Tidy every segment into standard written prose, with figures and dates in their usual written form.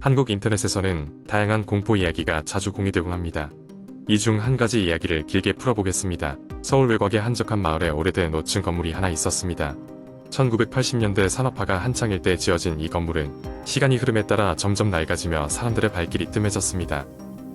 한국 인터넷에서는 다양한 공포 이야기가 자주 공유되곤 합니다. 이 중 한 가지 이야기를 길게 풀어보겠습니다. 서울 외곽의 한적한 마을에 오래된 5층 건물이 하나 있었습니다. 1980년대 산업화가 한창일 때 지어진 이 건물은 시간이 흐름에 따라 점점 낡아지며 사람들의 발길이 뜸해졌습니다.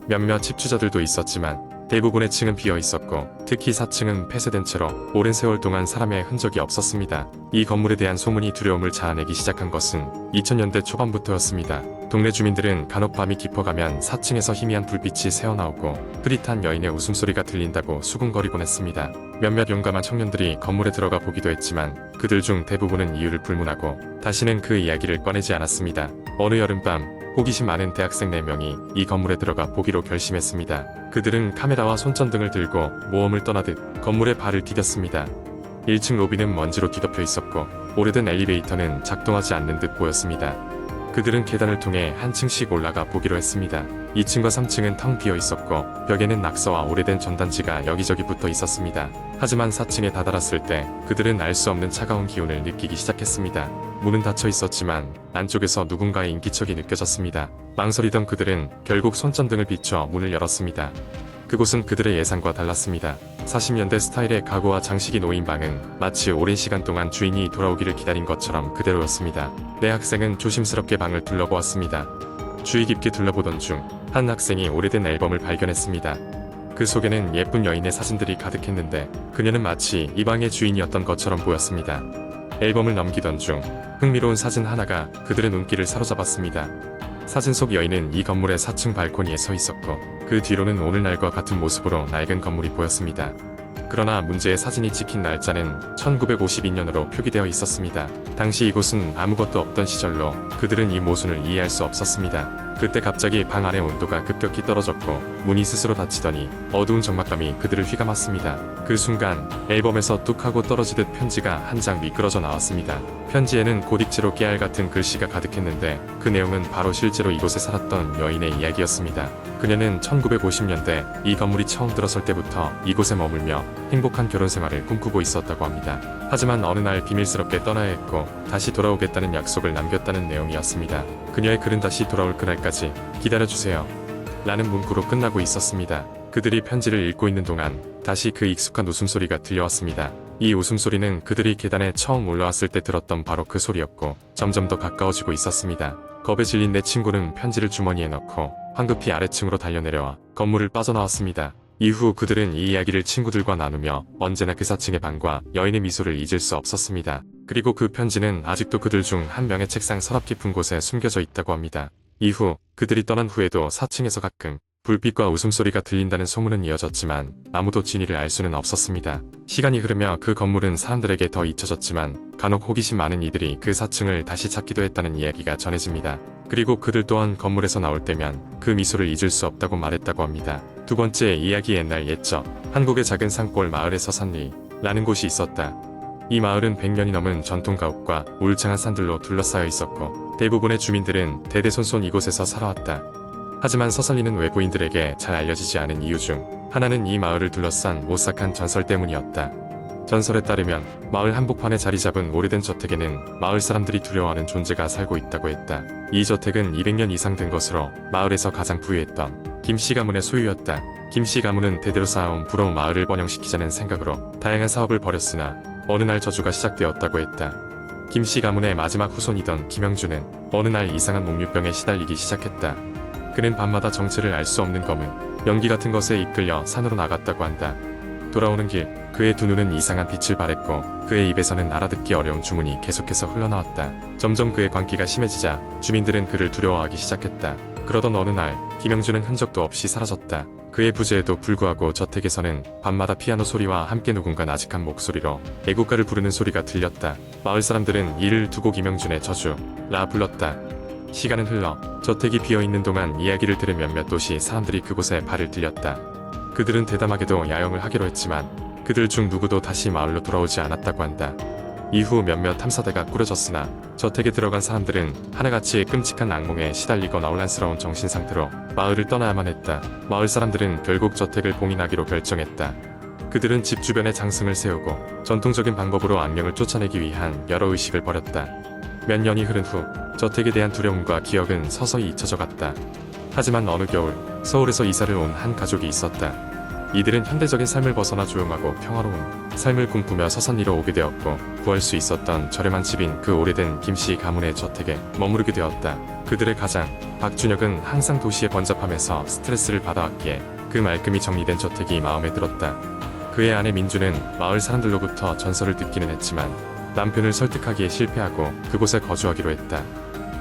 몇몇 집주자들도 있었지만 대부분의 층은 비어 있었고, 특히 4층은 폐쇄된 채로 오랜 세월 동안 사람의 흔적이 없었습니다. 이 건물에 대한 소문이 두려움을 자아내기 시작한 것은 2000년대 초반부터였습니다. 동네 주민들은 간혹 밤이 깊어가면 4층에서 희미한 불빛이 새어나오고 흐릿한 여인의 웃음소리가 들린다고 수군거리곤 했습니다. 몇몇 용감한 청년들이 건물에 들어가 보기도 했지만 그들 중 대부분은 이유를 불문하고 다시는 그 이야기를 꺼내지 않았습니다. 어느 여름밤, 호기심 많은 대학생 4명이 이 건물에 들어가 보기로 결심했습니다. 그들은 카메라와 손전등을 들고 모험을 떠나듯 건물에 발을 디뎠습니다. 1층 로비는 먼지로 뒤덮여 있었고 오래된 엘리베이터는 작동하지 않는 듯 보였습니다. 그들은 계단을 통해 한 층씩 올라가 보기로 했습니다. 2층과 3층은 텅 비어 있었고 벽에는 낙서와 오래된 전단지가 여기저기 붙어 있었습니다. 하지만 4층에 다다랐을 때 그들은 알 수 없는 차가운 기운을 느끼기 시작했습니다. 문은 닫혀 있었지만 안쪽에서 누군가의 인기척이 느껴졌습니다. 망설이던 그들은 결국 손전등을 비춰 문을 열었습니다. 그곳은 그들의 예상과 달랐습니다. 40년대 스타일의 가구와 장식이 놓인 방은 마치 오랜 시간 동안 주인이 돌아오기를 기다린 것처럼 그대로였습니다. 네 학생은 조심스럽게 방을 둘러보았습니다. 주의 깊게 둘러보던 중 한 학생이 오래된 앨범을 발견했습니다. 그 속에는 예쁜 여인의 사진들이 가득했는데 그녀는 마치 이 방의 주인이었던 것처럼 보였습니다. 앨범을 넘기던 중 흥미로운 사진 하나가 그들의 눈길을 사로잡았습니다. 사진 속 여인은 이 건물의 4층 발코니에 서 있었고 그 뒤로는 오늘날과 같은 모습으로 낡은 건물이 보였습니다. 그러나 문제의 사진이 찍힌 날짜는 1952년으로 표기되어 있었습니다. 당시 이곳은 아무것도 없던 시절로 그들은 이 모순을 이해할 수 없었습니다. 그때 갑자기 방 안의 온도가 급격히 떨어졌고 문이 스스로 닫히더니 어두운 적막감이 그들을 휘감았습니다. 그 순간 앨범에서 뚝 하고 떨어지듯 편지가 한 장 미끄러져 나왔습니다. 편지에는 고딕체로 깨알 같은 글씨가 가득했는데 그 내용은 바로 실제로 이곳에 살았던 여인의 이야기였습니다. 그녀는 1950년대 이 건물이 처음 들어설 때부터 이곳에 머물며 행복한 결혼 생활을 꿈꾸고 있었다고 합니다. 하지만 어느 날 비밀스럽게 떠나야 했고 다시 돌아오겠다는 약속을 남겼다는 내용이었습니다. 그녀의 글은 다시 돌아올 그날까지 기다려주세요 라는 문구로 끝나고 있었습니다. 그들이 편지를 읽고 있는 동안 다시 그 익숙한 웃음소리가 들려왔습니다. 이 웃음소리는 그들이 계단에 처음 올라왔을 때 들었던 바로 그 소리였고 점점 더 가까워지고 있었습니다. 겁에 질린 내 친구는 편지를 주머니에 넣고 황급히 아래층으로 달려내려와 건물을 빠져나왔습니다. 이후 그들은 이 이야기를 친구들과 나누며 언제나 그 4층의 방과 여인의 미소를 잊을 수 없었습니다. 그리고 그 편지는 아직도 그들 중 한 명의 책상 서랍 깊은 곳에 숨겨져 있다고 합니다. 이후 그들이 떠난 후에도 4층에서 가끔 불빛과 웃음소리가 들린다는 소문은 이어졌지만 아무도 진위를 알 수는 없었습니다. 시간이 흐르며 그 건물은 사람들에게 더 잊혀졌지만 간혹 호기심 많은 이들이 그 4층을 다시 찾기도 했다는 이야기가 전해집니다. 그리고 그들 또한 건물에서 나올 때면 그 미소를 잊을 수 없다고 말했다고 합니다. 두 번째 이야기. 옛날 옛적 한국의 작은 산골 마을에 서산리라는 곳이 있었다. 이 마을은 100년이 넘은 전통 가옥과 울창한 산들로 둘러싸여 있었고 대부분의 주민들은 대대손손 이곳에서 살아왔다. 하지만 서산리는 외부인들에게 잘 알려지지 않은 이유 중 하나는 이 마을을 둘러싼 오싹한 전설 때문이었다. 전설에 따르면 마을 한복판에 자리 잡은 오래된 저택에는 마을 사람들이 두려워하는 존재가 살고 있다고 했다. 이 저택은 200년 이상 된 것으로 마을에서 가장 부유했던 김씨 가문의 소유였다. 김씨 가문은 대대로 쌓아온 부러운 마을을 번영시키자는 생각으로 다양한 사업을 벌였으나 어느 날 저주가 시작되었다고 했다. 김씨 가문의 마지막 후손이던 김영주는 어느 날 이상한 목류병에 시달리기 시작했다. 그는 밤마다 정체를 알 수 없는 검은 연기 같은 것에 이끌려 산으로 나갔다고 한다. 돌아오는 길 그의 두 눈은 이상한 빛을 발했고 그의 입에서는 알아듣기 어려운 주문이 계속해서 흘러나왔다. 점점 그의 광기가 심해지자 주민들은 그를 두려워하기 시작했다. 그러던 어느 날 김영주는 흔적도 없이 사라졌다. 그의 부재에도 불구하고 저택에서는 밤마다 피아노 소리와 함께 누군가 나직한 목소리로 애국가를 부르는 소리가 들렸다. 마을 사람들은 이를 두고 김영준의 저주라 불렀다. 시간은 흘러 저택이 비어있는 동안 이야기를 들은 몇몇 도시 사람들이 그곳에 발을 들였다. 그들은 대담하게도 야영을 하기로 했지만 그들 중 누구도 다시 마을로 돌아오지 않았다고 한다. 이후 몇몇 탐사대가 꾸려졌으나 저택에 들어간 사람들은 하나같이 끔찍한 악몽에 시달리거나 혼란스러운 정신상태로 마을을 떠나야만 했다. 마을 사람들은 결국 저택을 봉인하기로 결정했다. 그들은 집 주변에 장승을 세우고 전통적인 방법으로 악령을 쫓아내기 위한 여러 의식을 벌였다. 몇 년이 흐른 후 저택에 대한 두려움과 기억은 서서히 잊혀져 갔다. 하지만 어느 겨울 서울에서 이사를 온 한 가족이 있었다. 이들은 현대적인 삶을 벗어나 조용하고 평화로운 삶을 꿈꾸며 서산리로 오게 되었고 구할 수 있었던 저렴한 집인 그 오래된 김씨 가문의 저택에 머무르게 되었다. 그들의 가장 박준혁은 항상 도시의 번잡함에서 스트레스를 받아왔기에 그 말끔히 정리된 저택이 마음에 들었다. 그의 아내 민주는 마을 사람들로부터 전설을 듣기는 했지만 남편을 설득하기에 실패하고 그곳에 거주하기로 했다.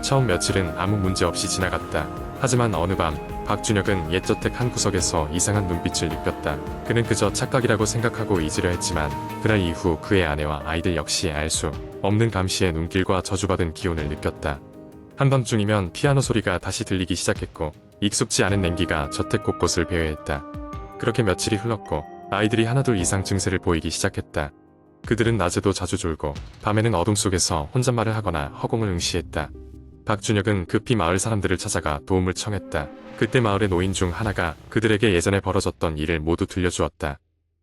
처음 며칠은 아무 문제 없이 지나갔다. 하지만 어느 밤 박준혁은 옛 저택 한 구석에서 이상한 눈빛을 느꼈다. 그는 그저 착각이라고 생각하고 잊으려 했지만 그날 이후 그의 아내와 아이들 역시 알 수 없는 감시의 눈길과 저주받은 기운을 느꼈다. 한밤중이면 피아노 소리가 다시 들리기 시작했고 익숙지 않은 냉기가 저택 곳곳을 배회했다. 그렇게 며칠이 흘렀고 아이들이 하나둘 이상 증세를 보이기 시작했다. 그들은 낮에도 자주 졸고 밤에는 어둠 속에서 혼잣말을 하거나 허공을 응시했다. 박준혁은 급히 마을 사람들을 찾아가 도움을 청했다. 그때 마을의 노인 중 하나가 그들에게 예전에 벌어졌던 일을 모두 들려주었다.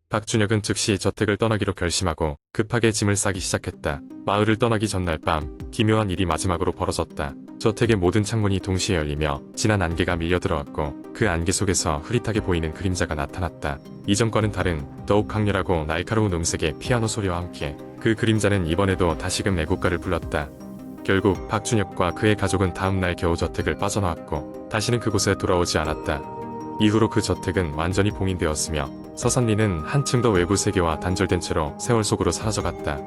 박준혁은 즉시 저택을 떠나기로 결심하고 급하게 짐을 싸기 시작했다. 마을을 떠나기 전날 밤 기묘한 일이 마지막으로 벌어졌다. 저택의 모든 창문이 동시에 열리며 진한 안개가 밀려들어왔고 그 안개 속에서 흐릿하게 보이는 그림자가 나타났다. 이전과는 다른 더욱 강렬하고 날카로운 음색의 피아노 소리와 함께 그 그림자는 이번에도 다시금 애국가를 불렀다. 결국 박준혁과 그의 가족은 다음날 겨우 저택을 빠져나왔고 다시는 그곳에 돌아오지 않았다. 이후로 그 저택은 완전히 봉인되었으며 서산리는 한층 더 외부 세계와 단절된 채로 세월 속으로 사라져갔다.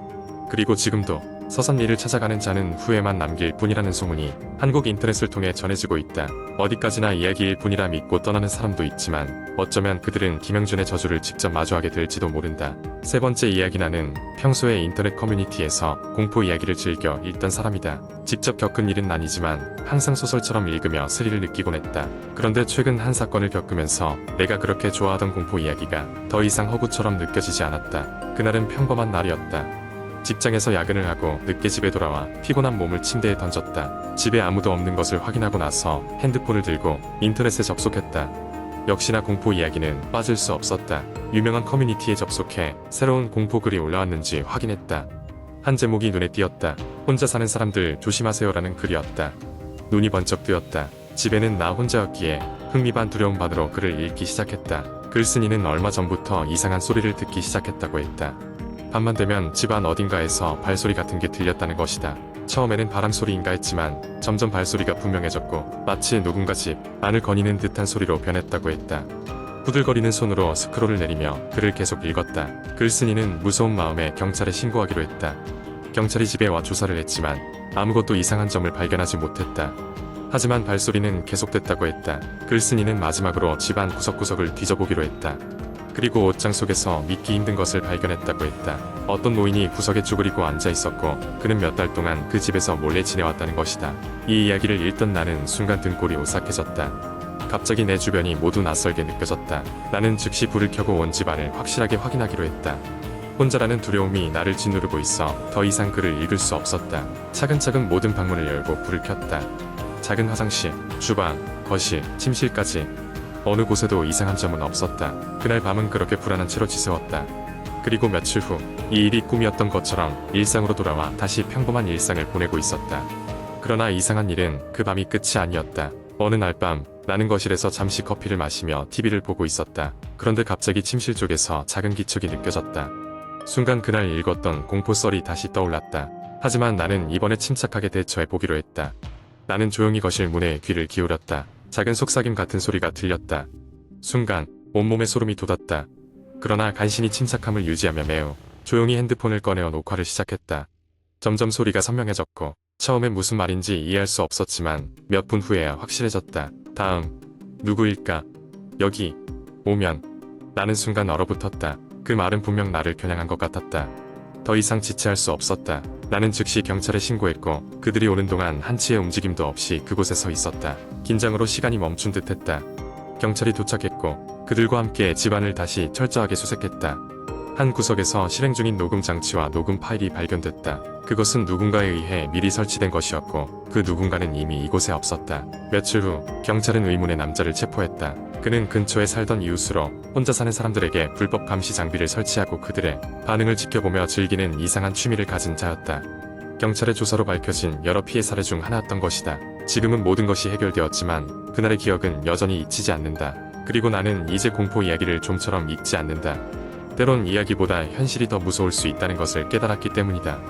그리고 지금도 서산리를 찾아가는 자는 후회만 남길 뿐이라는 소문이 한국 인터넷을 통해 전해지고 있다. 어디까지나 이야기일 뿐이라 믿고 떠나는 사람도 있지만 어쩌면 그들은 김영준의 저주를 직접 마주하게 될지도 모른다. 세 번째 이야기. 나는 평소에 인터넷 커뮤니티에서 공포 이야기를 즐겨 읽던 사람이다. 직접 겪은 일은 아니지만 항상 소설처럼 읽으며 스릴을 느끼곤 했다. 그런데 최근 한 사건을 겪으면서 내가 그렇게 좋아하던 공포 이야기가 더 이상 허구처럼 느껴지지 않았다. 그날은 평범한 날이었다. 직장에서 야근을 하고 늦게 집에 돌아와 피곤한 몸을 침대에 던졌다. 집에 아무도 없는 것을 확인하고 나서 핸드폰을 들고 인터넷에 접속했다. 역시나 공포 이야기는 빠질 수 없었다. 유명한 커뮤니티에 접속해 새로운 공포 글이 올라왔는지 확인했다. 한 제목이 눈에 띄었다. 혼자 사는 사람들 조심하세요라는 글이었다. 눈이 번쩍 뜨였다. 집에는 나 혼자였기에 흥미 반 두려움 반으로 글을 읽기 시작했다. 글쓴이는 얼마 전부터 이상한 소리를 듣기 시작했다고 했다. 밤만 되면 집안 어딘가에서 발소리 같은 게 들렸다는 것이다. 처음에는 바람 소리인가 했지만 점점 발소리가 분명해졌고 마치 누군가 집 안을 거니는 듯한 소리로 변했다고 했다. 후들거리는 손으로 스크롤을 내리며 글을 계속 읽었다. 글쓴이는 무서운 마음에 경찰에 신고하기로 했다. 경찰이 집에 와 조사를 했지만 아무것도 이상한 점을 발견하지 못했다. 하지만 발소리는 계속됐다고 했다. 글쓴이는 마지막으로 집안 구석구석을 뒤져보기로 했다. 그리고 옷장 속에서 믿기 힘든 것을 발견했다고 했다. 어떤 노인이 구석에 쭈그리고 앉아 있었고 그는 몇 달 동안 그 집에서 몰래 지내왔다는 것이다. 이 이야기를 읽던 나는 순간 등골이 오싹해졌다. 갑자기 내 주변이 모두 낯설게 느껴졌다. 나는 즉시 불을 켜고 온 집안을 확실하게 확인하기로 했다. 혼자라는 두려움이 나를 짓누르고 있어 더 이상 글을 읽을 수 없었다. 차근차근 모든 방문을 열고 불을 켰다. 작은 화장실, 주방, 거실, 침실까지 어느 곳에도 이상한 점은 없었다. 그날 밤은 그렇게 불안한 채로 지새웠다. 그리고 며칠 후 이 일이 꿈이었던 것처럼 일상으로 돌아와 다시 평범한 일상을 보내고 있었다. 그러나 이상한 일은 그 밤이 끝이 아니었다. 어느 날 밤 나는 거실에서 잠시 커피를 마시며 TV를 보고 있었다. 그런데 갑자기 침실 쪽에서 작은 기척이 느껴졌다. 순간 그날 읽었던 공포썰이 다시 떠올랐다. 하지만 나는 이번에 침착하게 대처해 보기로 했다. 나는 조용히 거실 문에 귀를 기울였다. 작은 속삭임 같은 소리가 들렸다. 순간 온몸에 소름이 돋았다. 그러나 간신히 침착함을 유지하며 매우 조용히 핸드폰을 꺼내어 녹화를 시작했다. 점점 소리가 선명해졌고 처음엔 무슨 말인지 이해할 수 없었지만 몇 분 후에야 확실해졌다. 다음 누구일까? 여기 오면. 나는 순간 얼어붙었다. 그 말은 분명 나를 겨냥한 것 같았다. 더 이상 지체할 수 없었다. 나는 즉시 경찰에 신고했고 그들이 오는 동안 한치의 움직임도 없이 그곳에 서 있었다. 긴장으로 시간이 멈춘 듯했다. 경찰이 도착했고 그들과 함께 집안을 다시 철저하게 수색했다. 한 구석에서 실행 중인 녹음 장치와 녹음 파일이 발견됐다. 그것은 누군가에 의해 미리 설치된 것이었고 그 누군가는 이미 이곳에 없었다. 며칠 후 경찰은 의문의 남자를 체포했다. 그는 근처에 살던 이웃으로 혼자 사는 사람들에게 불법 감시 장비를 설치하고 그들의 반응을 지켜보며 즐기는 이상한 취미를 가진 자였다. 경찰의 조사로 밝혀진 여러 피해 사례 중 하나였던 것이다. 지금은 모든 것이 해결되었지만 그날의 기억은 여전히 잊히지 않는다. 그리고 나는 이제 공포 이야기를 좀처럼 잊지 않는다. 때론 이야기보다 현실이 더 무서울 수 있다는 것을 깨달았기 때문이다.